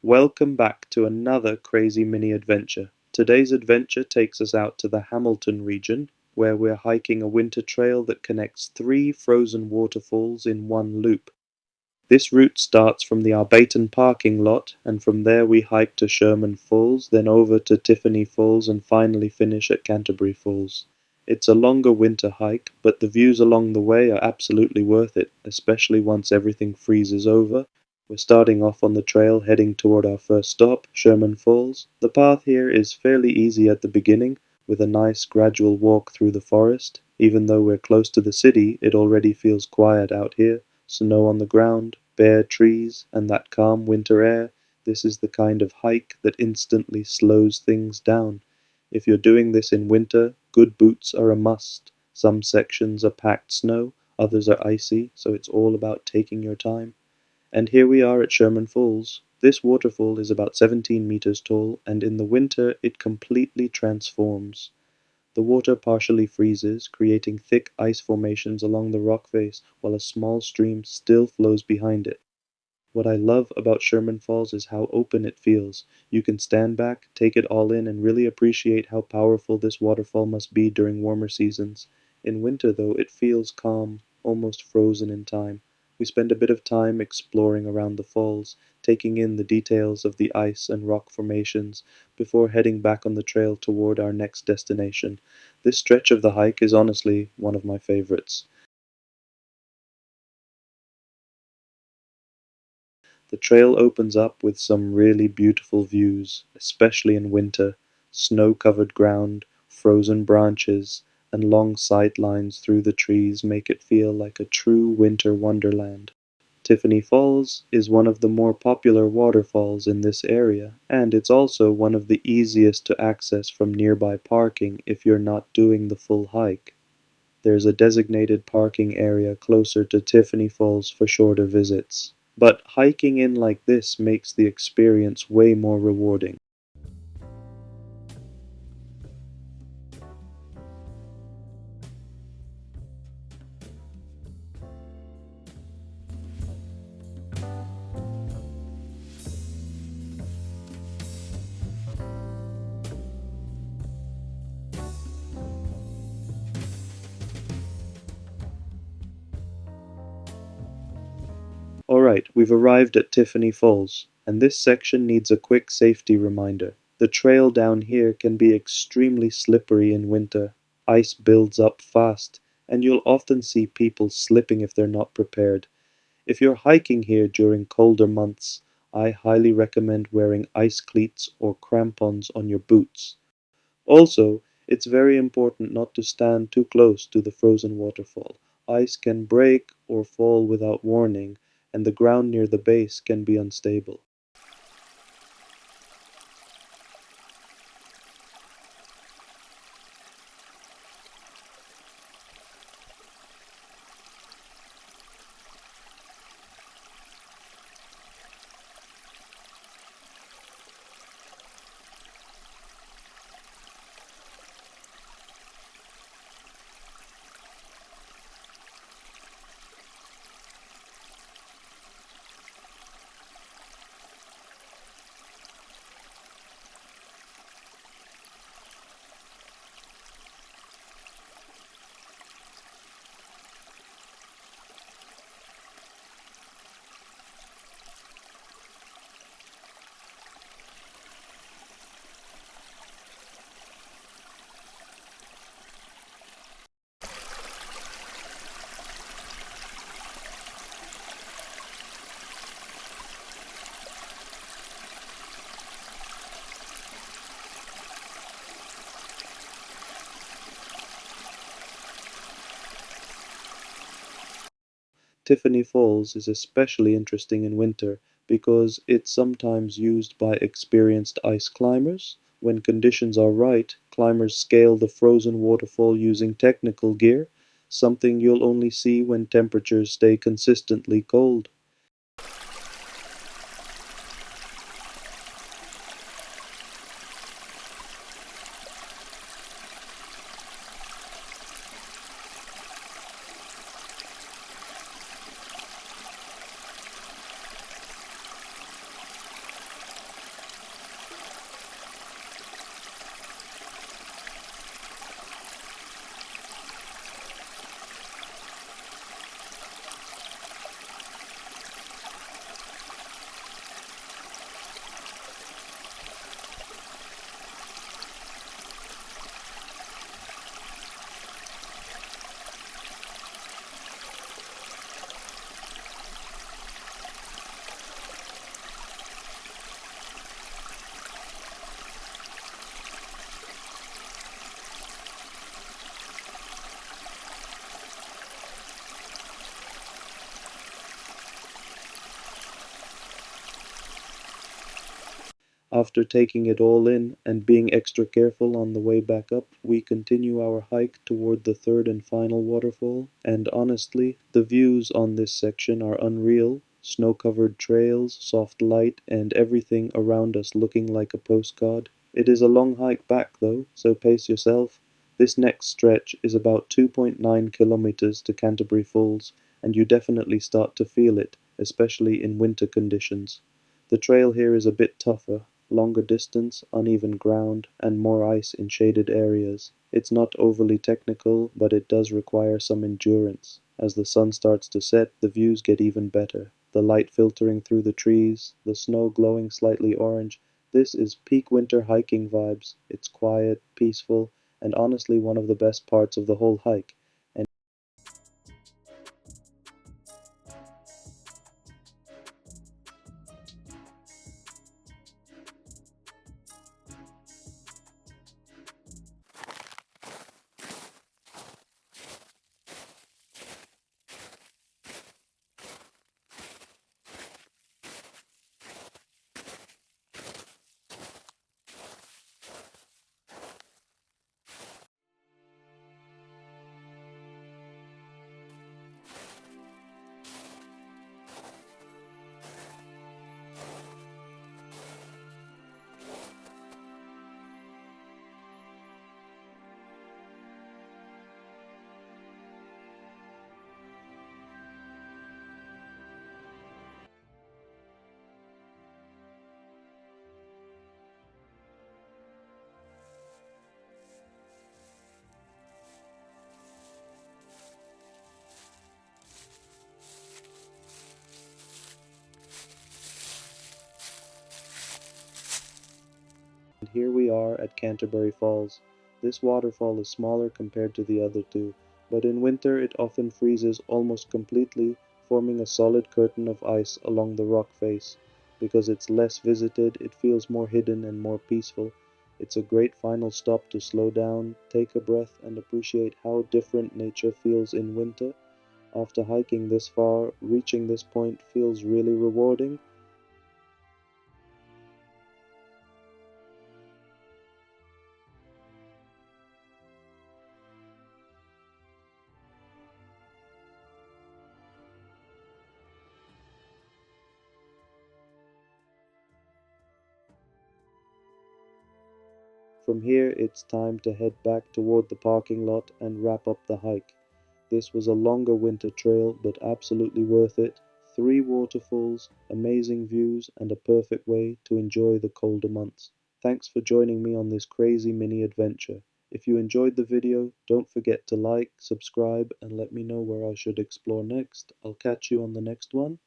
Welcome back to another crazy mini adventure. Today's adventure takes us out to the Hamilton region, where we're hiking a winter trail that connects three frozen waterfalls in one loop. This route starts from the Arbatan Parking Lot, and from there we hike to Sherman Falls, then over to Tiffany Falls, and finally finish at Canterbury Falls. It's a longer winter hike, but the views along the way are absolutely worth it, especially once everything freezes over. We're starting off on the trail heading toward our first stop, Sherman Falls. The path here is fairly easy at the beginning, with a nice gradual walk through the forest. Even though we're close to the city, it already feels quiet out here. Snow on the ground, bare trees, and that calm winter air. This is the kind of hike that instantly slows things down. If you're doing this in winter, good boots are a must. Some sections are packed snow, others are icy, so it's all about taking your time. And here we are at Sherman Falls. This waterfall is about 17 meters tall, and in the winter it completely transforms. The water partially freezes, creating thick ice formations along the rock face, while a small stream still flows behind it. What I love about Sherman Falls is how open it feels. You can stand back, take it all in, and really appreciate how powerful this waterfall must be during warmer seasons. In winter, though, it feels calm, almost frozen in time. We spend a bit of time exploring around the falls, taking in the details of the ice and rock formations, before heading back on the trail toward our next destination. This stretch of the hike is honestly one of my favorites. The trail opens up with some really beautiful views, especially in winter. Snow-covered ground, frozen branches, and long sight lines through the trees make it feel like a true winter wonderland. Tiffany Falls is one of the more popular waterfalls in this area, and it's also one of the easiest to access from nearby parking if you're not doing the full hike. There's a designated parking area closer to Tiffany Falls for shorter visits. But hiking in like this makes the experience way more rewarding. Alright, we've arrived at Tiffany Falls, and this section needs a quick safety reminder. The trail down here can be extremely slippery in winter. Ice builds up fast, and you'll often see people slipping if they're not prepared. If you're hiking here during colder months, I highly recommend wearing ice cleats or crampons on your boots. Also, it's very important not to stand too close to the frozen waterfall. Ice can break or fall without warning, and the ground near the base can be unstable. Tiffany Falls is especially interesting in winter because it's sometimes used by experienced ice climbers. When conditions are right, climbers scale the frozen waterfall using technical gear, something you'll only see when temperatures stay consistently cold. After taking it all in and being extra careful on the way back up, we continue our hike toward the third and final waterfall, and honestly, the views on this section are unreal. Snow-covered trails, soft light, and everything around us looking like a postcard. It is a long hike back though, so pace yourself. This next stretch is about 2.9 kilometers to Canterbury Falls, and you definitely start to feel it, especially in winter conditions. The trail here is a bit tougher, longer distance, uneven ground, and more ice in shaded areas. It's not overly technical, but it does require some endurance. As the sun starts to set, the views get even better. The light filtering through the trees, the snow glowing slightly orange. This is peak winter hiking vibes. It's quiet, peaceful, and honestly one of the best parts of the whole hike. And here we are at Canterbury Falls. This waterfall is smaller compared to the other two, but in winter it often freezes almost completely, forming a solid curtain of ice along the rock face. Because it's less visited, it feels more hidden and more peaceful. It's a great final stop to slow down, take a breath, and appreciate how different nature feels in winter. After hiking this far, reaching this point feels really rewarding. From here, it's time to head back toward the parking lot and wrap up the hike. This was a longer winter trail, but absolutely worth it. 3 waterfalls, amazing views, and a perfect way to enjoy the colder months. Thanks for joining me on this crazy mini adventure. If you enjoyed the video, don't forget to like, subscribe, and let me know where I should explore next. I'll catch you on the next one.